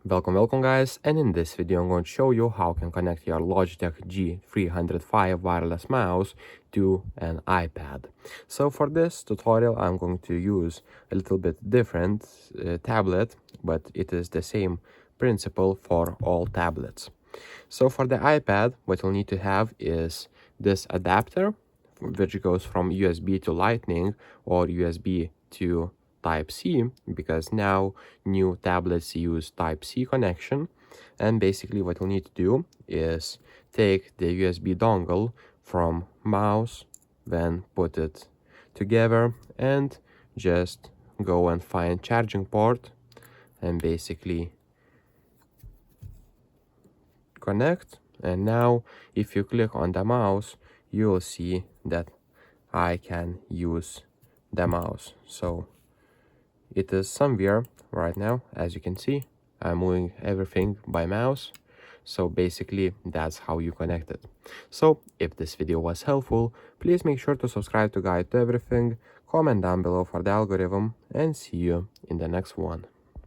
Welcome guys, and in this video I'm going to show you how you can connect your Logitech G305 wireless mouse to an iPad. So for this tutorial I'm going to use a little bit different tablet, but it is the same principle for all tablets. So for the iPad, what you'll need to have is this adapter, which goes from USB to Lightning or USB to Type-C, because now new tablets use Type-C connection. And basically what you'll need to do is take the USB dongle from mouse, then put it together and just go and find charging port and basically connect. And now if you click on the mouse, you will see that I can use the mouse. So it is somewhere right now. As you can see, I'm moving everything by mouse. So basically that's how you connect it. So if this video was helpful, please make sure to subscribe to Guide to Everything, comment down below for the algorithm, and see you in the next one.